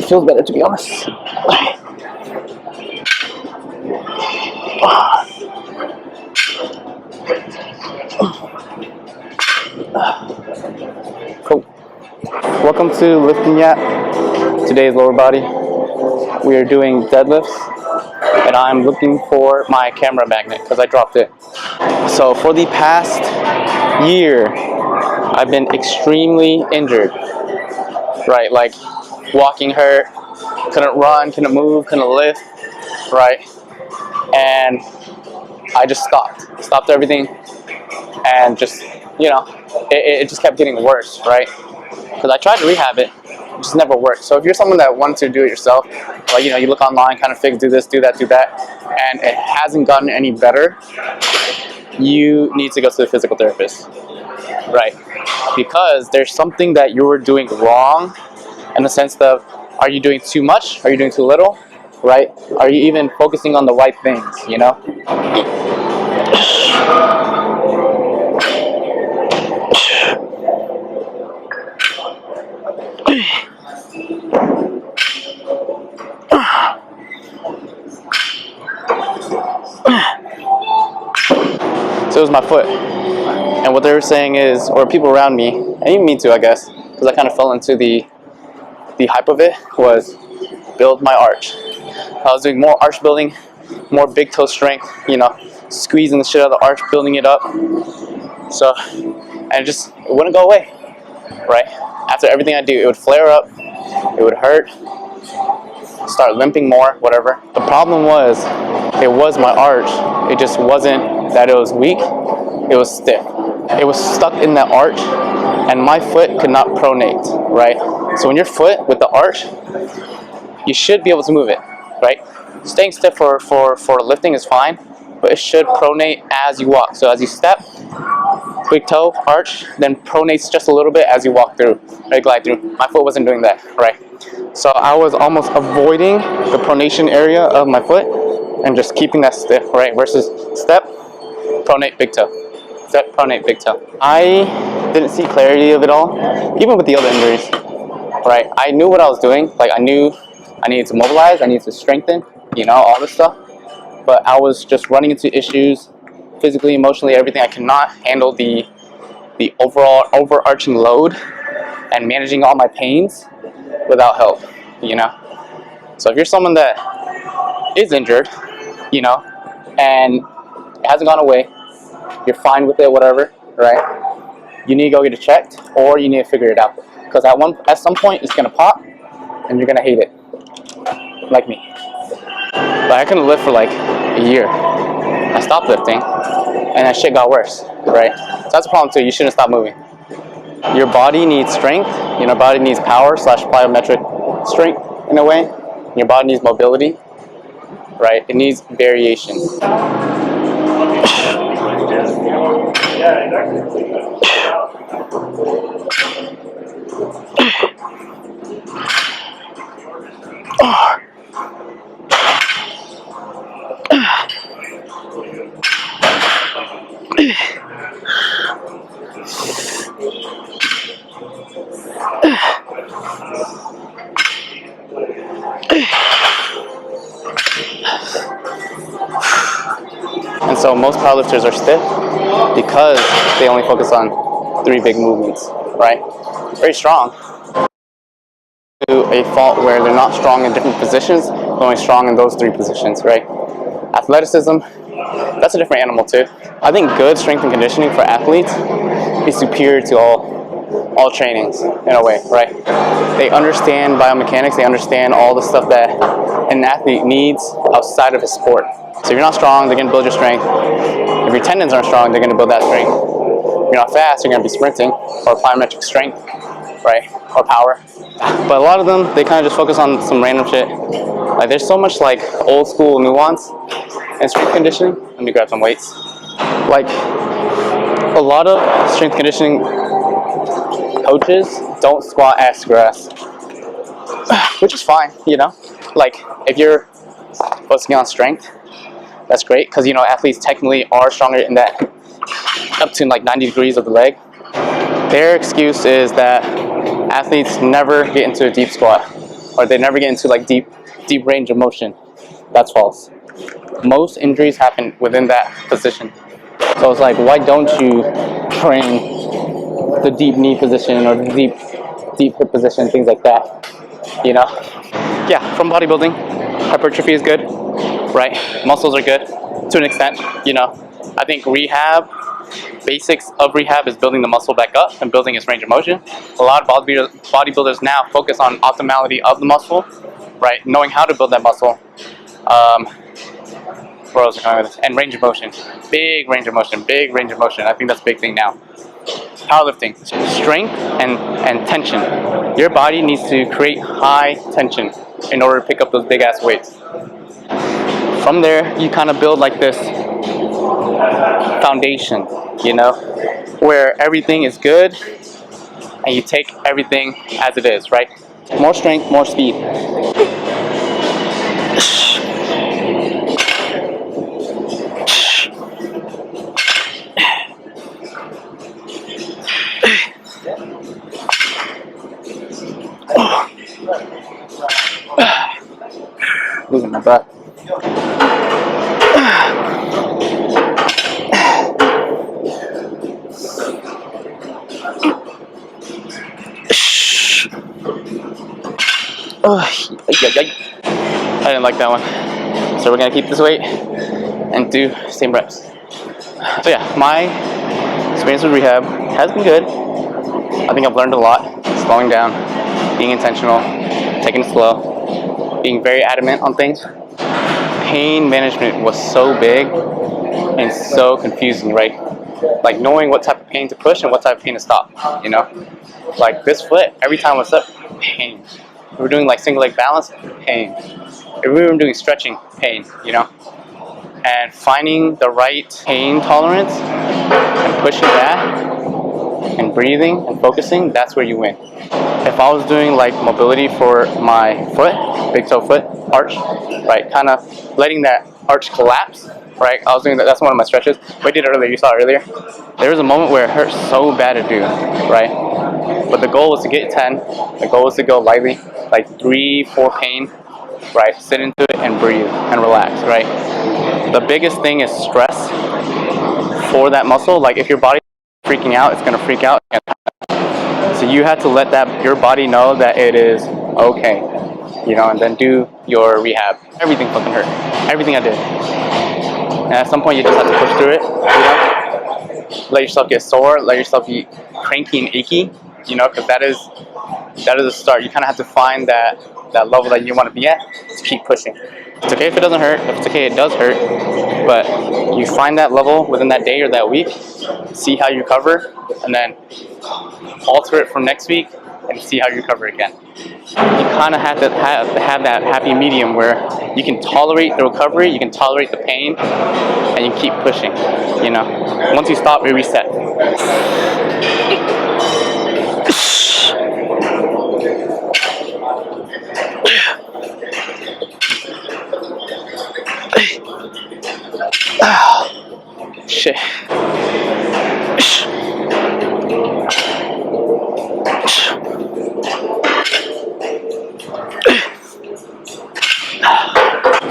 feels better, to be honest. Cool. Welcome to Lifting Yap. Today's lower body. We are doing deadlifts, and I'm looking for my camera magnet because I dropped it. So for the past year, I've been extremely injured. Right, like walking hurt, couldn't run, couldn't move, couldn't lift. Right, and I just stopped everything, and just, you know, it just kept getting worse, right? Because I tried to rehab it, it just never worked. So if you're someone that wants to do it yourself, like, you know, you look online, kind of fix, do this, do that, and it hasn't gotten any better, you need to go to the physical therapist, right? Because there's something that you're doing wrong, in the sense of, are you doing too much? Are you doing too little? Right? Are you even focusing on the right things, you know? So it was my foot. And what they were saying is, or people around me, and even me too, I guess, because I kind of fell into the hype of it, was build my arch. I was doing more arch building, more big toe strength, you know, squeezing the shit out of the arch, building it up. So, and it wouldn't go away, right? After everything I do, it would flare up, it would hurt, start limping more, whatever. The problem was, it was my arch. It just wasn't that it was weak, it was stiff. It was stuck in that arch, and my foot could not pronate, right? So when your foot with the arch, you should be able to move it, right? Staying stiff for lifting is fine, but it should pronate as you walk. So as you step, big toe, arch, then pronates just a little bit as you walk through, right? Glide through. My foot wasn't doing that, right? So I was almost avoiding the pronation area of my foot and just keeping that stiff, right? Versus step, pronate, big toe. Step, pronate, big toe. I didn't see clarity of it all, even with the other injuries, right? I knew what I was doing. Like, I knew I needed to mobilize, I needed to strengthen, you know, all this stuff. But I was just running into issues, physically, emotionally, everything. I cannot handle the overall overarching load and managing all my pains without help, you know. So if you're someone that is injured, you know, and it hasn't gone away, you're fine with it, whatever, right? You need to go get it checked, or you need to figure it out. Because at some point, it's gonna pop, and you're gonna hate it, like me. But I couldn't lift for like a year. I stopped lifting, and that shit got worse, right? So that's a problem too. You shouldn't stop moving. Your body needs strength. Your body needs power / plyometric strength in a way. Your body needs mobility, right? It needs variation. And so most powerlifters are stiff because they only focus on 3 big movements, right? Very strong. To a fault where they're not strong in different positions, they're only strong in those 3 positions, right? Athleticism, that's a different animal too. I think good strength and conditioning for athletes is superior to all trainings in a way, right? They understand biomechanics, they understand all the stuff that an athlete needs outside of his sport. So if you're not strong, they're going to build your strength. If your tendons aren't strong, they're going to build that strength. If you're not fast, you're going to be sprinting, or plyometric strength, right? Or power. But a lot of them, they kind of just focus on some random shit. Like, there's so much like old school nuance in strength conditioning. Let me grab some weights. Like, a lot of strength conditioning coaches don't squat ass to grass, which is fine, you know? Like, if you're focusing on strength, that's great, because, you know, athletes technically are stronger in that up to like 90 degrees of the leg. Their excuse is that athletes never get into a deep squat. or they never get into like deep range of motion. That's false. Most injuries happen within that position. So it's like, why don't you train the deep knee position or the deep hip position, things like that, you know? Yeah, from bodybuilding, hypertrophy is good, right? Muscles are good to an extent, you know. I think basics of rehab is building the muscle back up and building its range of motion. A lot of bodybuilders now focus on optimality of the muscle, right? Knowing how to build that muscle. Where else am I going with this? And range of motion. Big range of motion. I think that's a big thing now. Powerlifting. Strength and tension. Your body needs to create high tension in order to pick up those big ass weights. From there, you kind of build like this foundation, you know, where everything is good and you take everything as it is, right? More strength, more speed. Losing my breath. I didn't like that one. So we're gonna keep this weight and do same reps. So yeah, my experience with rehab has been good. I think I've learned a lot. Slowing down, being intentional, taking it slow, being very adamant on things. Pain management was so big and so confusing, right? Like knowing what type of pain to push and what type of pain to stop, you know? Like this foot, every time I was up, pain. If we were doing like single leg balance, pain. If we were doing stretching, pain, you know? And finding the right pain tolerance and pushing that and breathing and focusing, that's where you win. If I was doing like mobility for my foot, big toe foot, arch, right, kind of letting that arch collapse, right, I was doing that, that's one of my stretches. We did it earlier, you saw it earlier. There was a moment where it hurt so bad to do, right, but the goal was to get 10, the goal was to go lightly, like 3-4 pain, right, sit into it and breathe and relax, right. The biggest thing is stress for that muscle. Like if your body's freaking out, it's going to freak out. So you have to let your body know that it is okay, you know, and then do your rehab. Everything fucking hurt. Everything I did. And at some point you just have to push through it, you know? Let yourself get sore, let yourself be cranky and achy, you know, because that is the start. You kind of have to find that level that you want to be at to keep pushing. It's okay if it doesn't hurt. If it's okay, it does hurt. But you find that level within that day or that week, see how you recover, and then alter it from next week and see how you recover again. You kind of have to have that happy medium where you can tolerate the recovery, you can tolerate the pain, and you keep pushing, you know. Once you stop, you reset. Shit.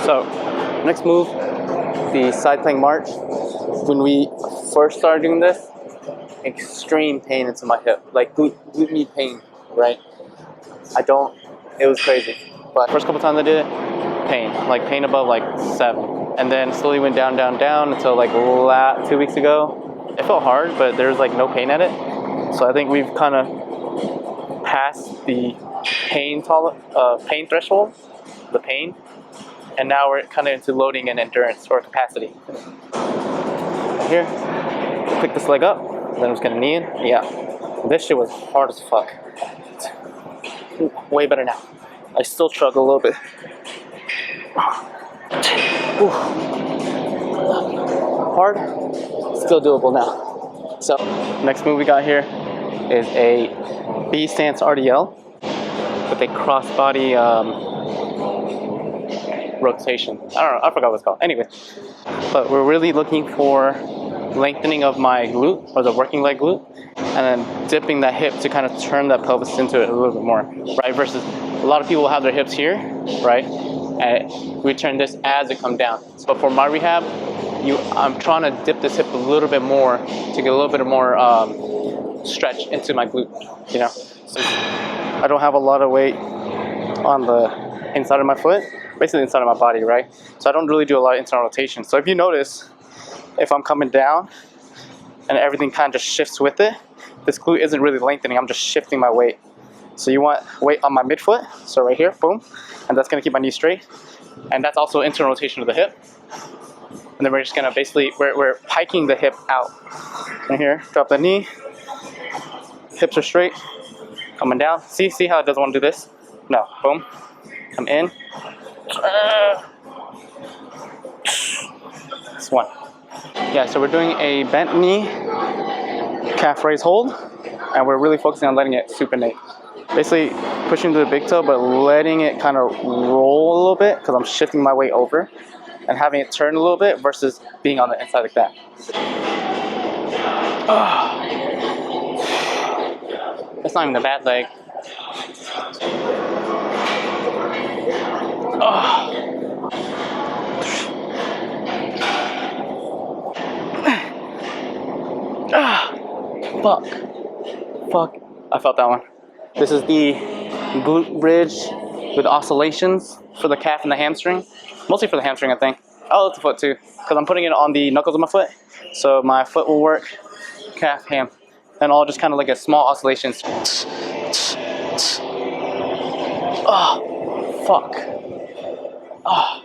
So, next move, the side plank march. When we first started doing this, extreme pain into my hip, like glute med pain, right? It was crazy. But first couple times I did it, pain above like 7. And then slowly went down until like 2 weeks ago. It felt hard, but there's like no pain at it. So I think we've kind of passed the pain threshold, the pain. And now we're kind of into loading and endurance or capacity. Here, pick this leg up, then I'm just gonna knee in. Yeah, this shit was hard as fuck. Way better now. I still struggle a little bit. Ooh. Hard, still doable now. So, next move we got here is a B stance RDL with a crossbody rotation. I don't know, I forgot what it's called. Anyway, but we're really looking for lengthening of my glute, or the working leg glute, and then dipping that hip to kind of turn that pelvis into it a little bit more, right? Versus a lot of people have their hips here, right? And we turn this as it comes down. But for my rehab, I'm trying to dip this hip a little bit more to get a little bit more stretch into my glute, you know? So I don't have a lot of weight on the inside of my foot, basically inside of my body, right? So I don't really do a lot of internal rotation. So if you notice, if I'm coming down and everything kind of just shifts with it, this glute isn't really lengthening, I'm just shifting my weight. So you want weight on my midfoot, so right here, boom, and that's gonna keep my knee straight. And that's also internal rotation of the hip. And then we're just gonna basically, we're piking the hip out. Right here, drop the knee, hips are straight, coming down. See how it doesn't wanna do this? No, boom, come in. This one. Yeah, so we're doing a bent knee, calf raise hold, and we're really focusing on letting it supinate. Basically pushing to the big toe, but letting it kind of roll a little bit because I'm shifting my weight over and having it turn a little bit versus being on the inside like that. That's not even a bad leg. Fuck. I felt that one. This is the glute bridge with oscillations for the calf and the hamstring. Mostly for the hamstring, I think. Oh, it's the foot too, because I'm putting it on the knuckles of my foot. So my foot will work, calf, ham, and all just kind of like a small oscillations. Oh, fuck. Oh,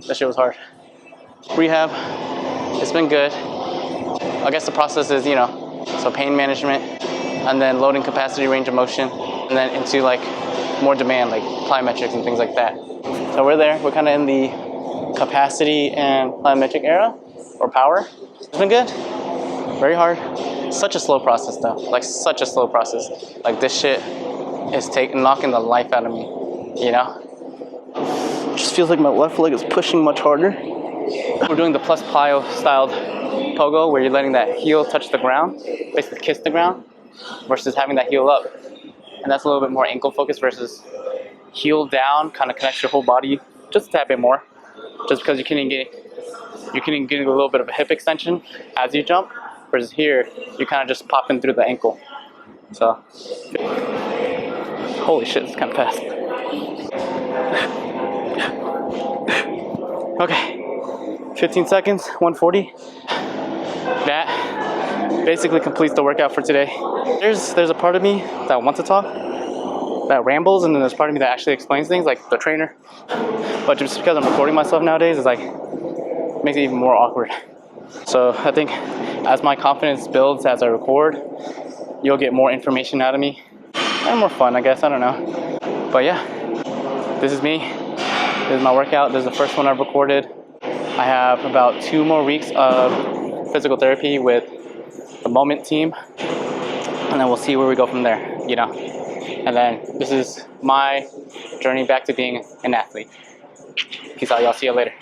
that shit was hard. Rehab, it's been good. I guess the process is, you know, so pain management, and then loading capacity, range of motion, and then into like more demand, like plyometrics and things like that. So we're there. We're kind of in the capacity and plyometric era, or power. It's been good. Very hard. Such a slow process though. Like such a slow process. Like this shit is knocking the life out of me. You know? Just feels like my left leg is pushing much harder. We're doing the plus plyo styled pogo, where you're letting that heel touch the ground, basically kiss the ground, versus having that heel up. And that's a little bit more ankle focused versus heel down, kind of connects your whole body just a tad bit more. Just because you can get a little bit of a hip extension as you jump, versus here, you're kind of just popping through the ankle. So, holy shit, it's kind of fast. Okay, 15 seconds, 140. That basically completes the workout for today. There's a part of me that wants to talk, that rambles, and then there's part of me that actually explains things, like the trainer. But just because I'm recording myself nowadays, it's like, makes it even more awkward. So I think as my confidence builds as I record, you'll get more information out of me, and more fun, I guess, I don't know. But yeah, this is me. This is my workout. This is the first one I've recorded. I have about 2 more weeks of physical therapy with the Moment team, and then we'll see where we go from there, you know. And then this is my journey back to being an athlete. Peace out, y'all. See you later.